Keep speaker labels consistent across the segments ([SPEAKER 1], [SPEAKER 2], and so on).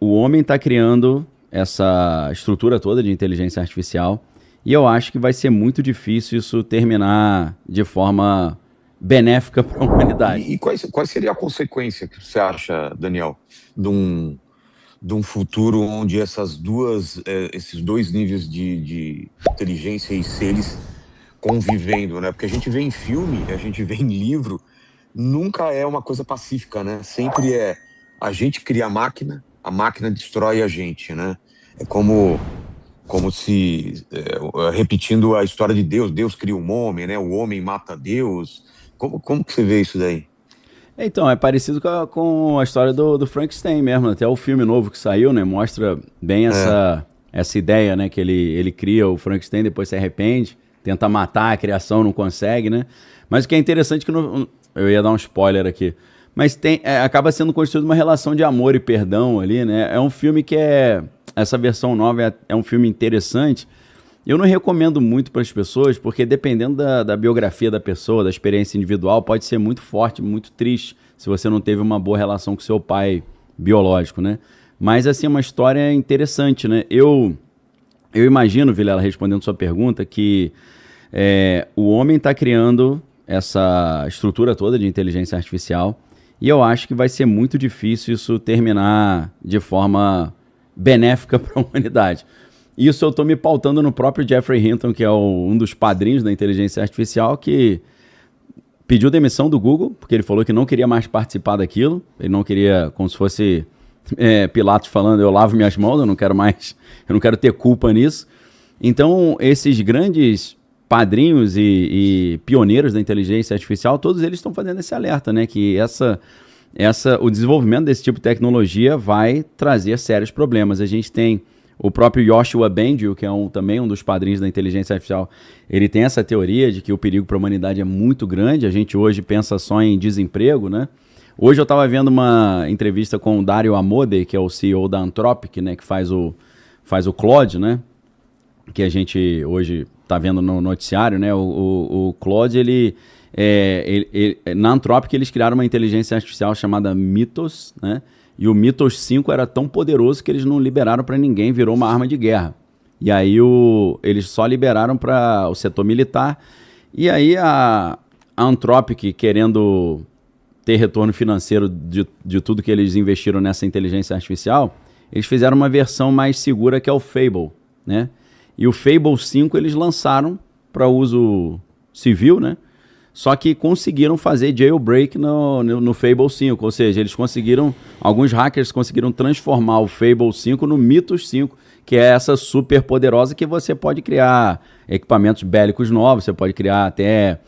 [SPEAKER 1] O homem está criando essa estrutura toda de inteligência artificial e eu acho que vai ser muito difícil isso terminar de forma benéfica para a humanidade.
[SPEAKER 2] Qual seria a consequência que você acha, Daniel, de um futuro onde esses dois níveis de inteligência e seres convivendo, né? Porque a gente vê em filme, a gente vê em livro, nunca é uma coisa pacífica, né? Sempre é a gente cria a máquina destrói a gente, né? É como se, repetindo a história de Deus, Deus cria um homem, né? O homem mata Deus. Como que você vê isso daí?
[SPEAKER 1] Então, é parecido com a história do Frankenstein mesmo. Até o filme novo que saiu, né? Mostra bem
[SPEAKER 2] É,
[SPEAKER 1] essa ideia, né? Que ele cria o Frankenstein, depois se arrepende, tenta matar a criação, não consegue, né? Mas o que é interessante é que eu ia dar um spoiler aqui. Mas acaba sendo construída uma relação de amor e perdão ali, né? É um filme que essa versão nova é um filme interessante. Eu não recomendo muito para as pessoas, porque dependendo da biografia da pessoa, da experiência individual, pode ser muito forte, muito triste, se você não teve uma boa relação com seu pai biológico, né? Mas, assim, é uma história interessante, né? Eu imagino, Vilela, respondendo sua pergunta, que o homem está criando essa estrutura toda de inteligência artificial e eu acho que vai ser muito difícil isso terminar de forma benéfica para a humanidade. Isso eu estou me pautando no próprio Jeffrey Hinton, que é um dos padrinhos da inteligência artificial, que pediu demissão do Google, porque ele falou que não queria mais participar daquilo. Ele não queria, como se fosse Pilatos falando, eu lavo minhas mãos, eu não quero ter culpa nisso. Então, esses grandes padrinhos e pioneiros da inteligência artificial, todos eles estão fazendo esse alerta, né? Que o desenvolvimento desse tipo de tecnologia vai trazer sérios problemas. A gente tem o próprio Yoshua Bengio, que é também um dos padrinhos da inteligência artificial, ele tem essa teoria de que o perigo para a humanidade é muito grande. A gente hoje pensa só em desemprego, né? Hoje eu estava vendo uma entrevista com o Dario Amodei, que é o CEO da Anthropic, né? Que faz o Claude, né? Que a gente hoje está vendo no noticiário, né? O Claude, na Anthropic eles criaram uma inteligência artificial chamada Mythos, né? E o Mythos 5 era tão poderoso que eles não liberaram para ninguém, virou uma arma de guerra. E aí eles só liberaram para o setor militar. E aí a Anthropic, querendo ter retorno financeiro de tudo que eles investiram nessa inteligência artificial, eles fizeram uma versão mais segura que é o Fable, né? E o Fable 5 eles lançaram para uso civil, né? Só que conseguiram fazer jailbreak no Fable 5, ou seja, alguns hackers conseguiram transformar o Fable 5 no Mythos 5, que é essa super poderosa que você pode criar equipamentos bélicos novos, você pode criar até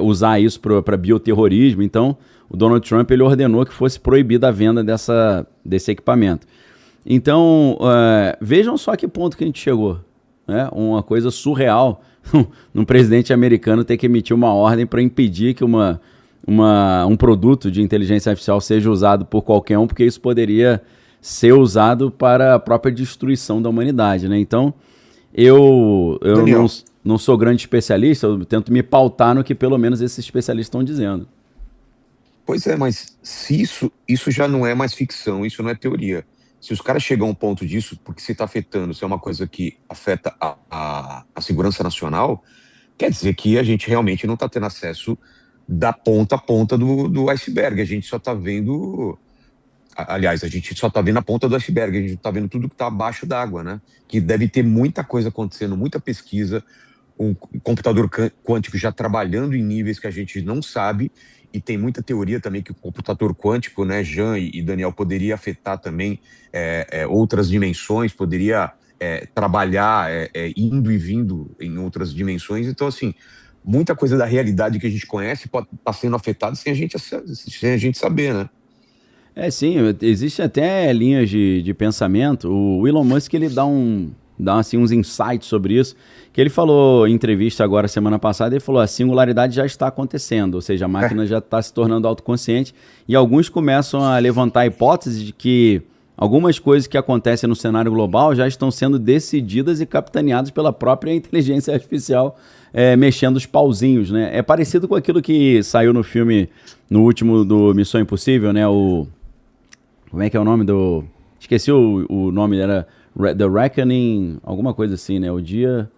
[SPEAKER 1] usar isso para bioterrorismo. Então, o Donald Trump ele ordenou que fosse proibida a venda desse equipamento. Então, vejam só que ponto que a gente chegou, né? Uma coisa surreal. Um presidente americano ter que emitir uma ordem para impedir que um produto de inteligência artificial seja usado por qualquer um, porque isso poderia ser usado para a própria destruição da humanidade, né? Então, eu não sou grande especialista, eu tento me pautar no que pelo menos esses especialistas estão dizendo.
[SPEAKER 2] Pois é, mas se isso já não é mais ficção, isso não é teoria. Se os caras chegam a um ponto disso, porque se está afetando, se é uma coisa que afeta a segurança nacional, quer dizer que a gente realmente não está tendo acesso da ponta a ponta do iceberg. A gente só está vendo. Aliás, a gente só está vendo a ponta do iceberg, a gente não está vendo tudo que está abaixo d'água, né? Que deve ter muita coisa acontecendo, muita pesquisa, um computador quântico já trabalhando em níveis que a gente não sabe. E tem muita teoria também que o computador quântico, né, Jean e Daniel, poderia afetar também outras dimensões, poderia trabalhar indo e vindo em outras dimensões. Então, assim, muita coisa da realidade que a gente conhece pode estar sendo afetada sem a gente saber, né?
[SPEAKER 1] Sim, existem até linhas de pensamento. O Elon Musk ele dá assim, uns insights sobre isso, que ele falou em entrevista agora semana passada, ele falou a singularidade já está acontecendo, ou seja, a máquina já está se tornando autoconsciente e alguns começam a levantar a hipótese de que algumas coisas que acontecem no cenário global já estão sendo decididas e capitaneadas pela própria inteligência artificial, mexendo os pauzinhos, né? É parecido com aquilo que saiu no filme, no último do Missão Impossível, né? Como é que é o nome do... Esqueci o nome, era The Reckoning, alguma coisa assim, né? O dia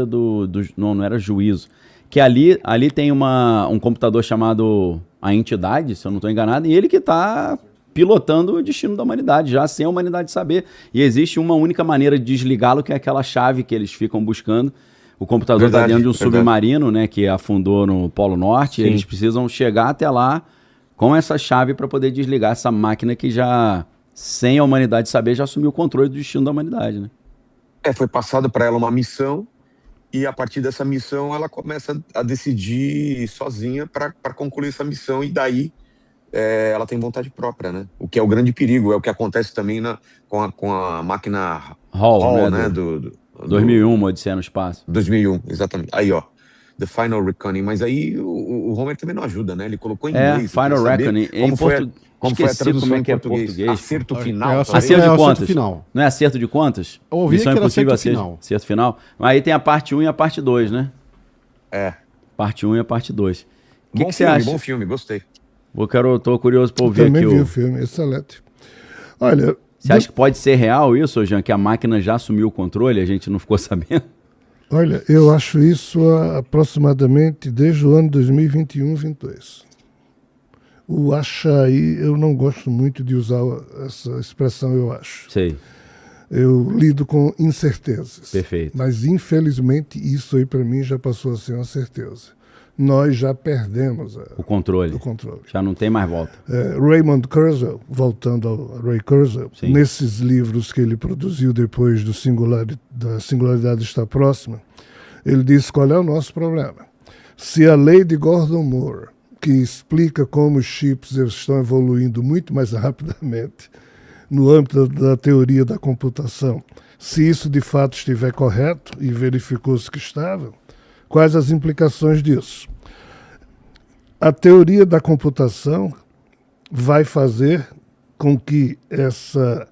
[SPEAKER 1] do não era juízo. Que ali tem um computador chamado a Entidade, se eu não estou enganado, e ele que está pilotando o destino da humanidade, já sem a humanidade saber. E existe uma única maneira de desligá-lo, que é aquela chave que eles ficam buscando. O computador está dentro de um submarino, né, que afundou no Polo Norte, e eles precisam chegar até lá com essa chave para poder desligar essa máquina que já, sem a humanidade saber, já assumiu o controle do destino da humanidade, né?
[SPEAKER 2] Foi passado para ela uma missão, e a partir dessa missão ela começa a decidir sozinha para concluir essa missão, e daí ela tem vontade própria, né? O que é o grande perigo, é o que acontece também com a máquina Hall, né?
[SPEAKER 1] 2001, Odisseia no Espaço.
[SPEAKER 2] 2001, exatamente. Aí, ó, The Final Reckoning. Mas aí o Homer também não ajuda, né? Ele colocou em inglês.
[SPEAKER 1] Final Reckoning.
[SPEAKER 2] Como foi a tradução
[SPEAKER 1] como é que
[SPEAKER 2] em
[SPEAKER 1] é
[SPEAKER 2] português? Acerto final.
[SPEAKER 1] Acerto de contas.
[SPEAKER 3] Acerto final.
[SPEAKER 1] Não é acerto de contas?
[SPEAKER 3] Eu ouvi que era acerto final.
[SPEAKER 1] Acerto final. Aí tem a parte 1 e a parte 2, né? Parte 1 e a parte 2. O que você acha?
[SPEAKER 2] Bom filme, gostei.
[SPEAKER 1] Tô curioso para ouvir aqui.
[SPEAKER 4] Também vi o filme, excelente. Olha...
[SPEAKER 1] Você acha que pode ser real isso, Jean, que a máquina já assumiu o controle e a gente não ficou sabendo?
[SPEAKER 4] Olha, eu acho isso aproximadamente desde o ano 2021, 2022. O acha aí, eu não gosto muito de usar essa expressão, eu acho.
[SPEAKER 1] Sei.
[SPEAKER 4] Eu lido com incertezas.
[SPEAKER 1] Perfeito.
[SPEAKER 4] Mas, infelizmente, isso aí para mim já passou a ser uma certeza. Nós já perdemos
[SPEAKER 1] o controle. Já não tem mais volta.
[SPEAKER 4] Raymond Kurzweil, voltando ao Ray Kurzweil, nesses livros que ele produziu depois da Singularidade Está Próxima, ele diz qual é o nosso problema. Se a lei de Gordon Moore, que explica como os chips estão evoluindo muito mais rapidamente no âmbito da teoria da computação, se isso de fato estiver correto, e verificou-se que estava, quais as implicações disso? A teoria da computação vai fazer com que essa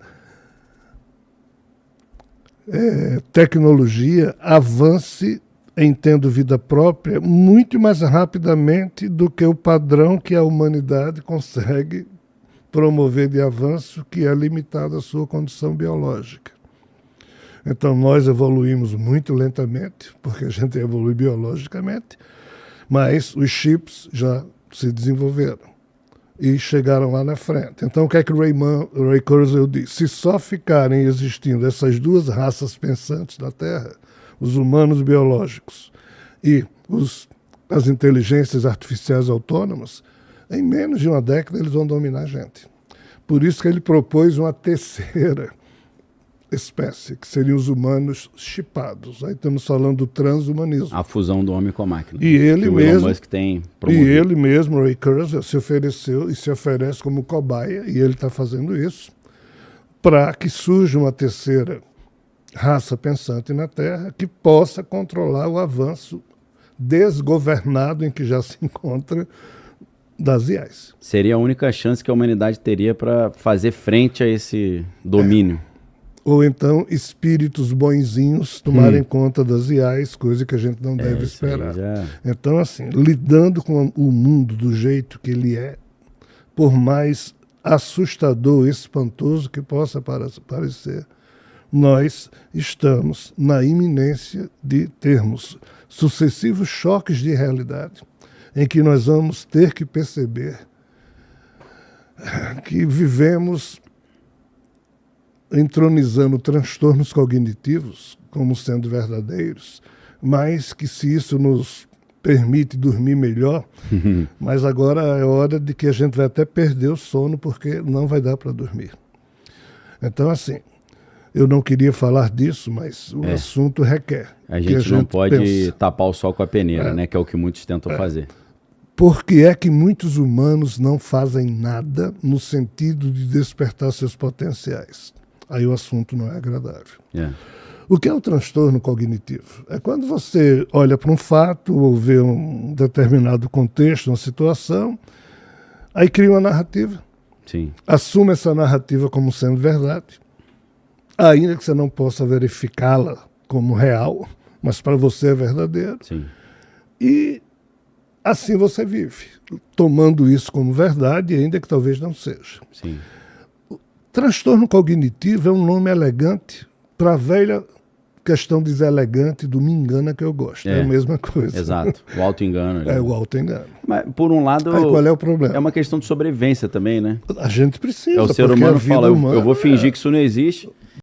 [SPEAKER 4] tecnologia avance em tendo vida própria muito mais rapidamente do que o padrão que a humanidade consegue promover de avanço, que é limitado à sua condição biológica. Então, nós evoluímos muito lentamente, porque a gente evolui biologicamente, mas os chips já se desenvolveram e chegaram lá na frente. Então, o que é que o Ray Kurzweil diz? Se só ficarem existindo essas duas raças pensantes na Terra, os humanos biológicos e as inteligências artificiais autônomas, em menos de uma década eles vão dominar a gente. Por isso que ele propôs uma terceira espécie, que seriam os humanos chipados. Aí estamos falando do transhumanismo.
[SPEAKER 1] A fusão do homem com a máquina.
[SPEAKER 4] E ele
[SPEAKER 1] que
[SPEAKER 4] mesmo,
[SPEAKER 1] o Elon Musk tem promovido.
[SPEAKER 4] E ele mesmo, Ray Kurzweil, se ofereceu e se oferece como cobaia, e ele está fazendo isso, para que surja uma terceira raça pensante na Terra que possa controlar o avanço desgovernado em que já se encontra das IAs.
[SPEAKER 1] Seria a única chance que a humanidade teria para fazer frente a esse domínio.
[SPEAKER 4] Ou então espíritos bonzinhos tomarem conta das IAs, coisa que a gente não deve esperar. Então, assim, lidando com o mundo do jeito que ele é, por mais assustador, espantoso que possa parecer, nós estamos na iminência de termos sucessivos choques de realidade em que nós vamos ter que perceber que vivemos entronizando transtornos cognitivos como sendo verdadeiros, mas que se isso nos permite dormir melhor, mas agora é hora de que a gente vai até perder o sono porque não vai dar para dormir. Então, assim, eu não queria falar disso, mas o assunto requer.
[SPEAKER 1] A gente não pode tapar o sol com a peneira, né? Que é o que muitos tentam fazer.
[SPEAKER 4] Por que é que muitos humanos não fazem nada no sentido de despertar seus potenciais? Aí o assunto não é agradável. O que é o transtorno cognitivo? É quando você olha para um fato ou vê um determinado contexto, uma situação, aí cria uma narrativa.
[SPEAKER 1] Sim.
[SPEAKER 4] Assume essa narrativa como sendo verdade, ainda que você não possa verificá-la como real, mas para você é verdadeiro.
[SPEAKER 1] Sim.
[SPEAKER 4] E assim você vive, tomando isso como verdade, ainda que talvez não seja.
[SPEAKER 1] Sim.
[SPEAKER 4] Transtorno cognitivo é um nome elegante para a velha questão deselegante do me engana que eu gosto. É a mesma coisa.
[SPEAKER 1] Exato. O auto-engano.
[SPEAKER 4] É o auto-engano.
[SPEAKER 1] Mas, por um lado...
[SPEAKER 4] Aí qual é o problema?
[SPEAKER 1] É uma questão de sobrevivência também, né?
[SPEAKER 4] A gente precisa.
[SPEAKER 1] É o ser humano fala, eu vou fingir que isso não existe.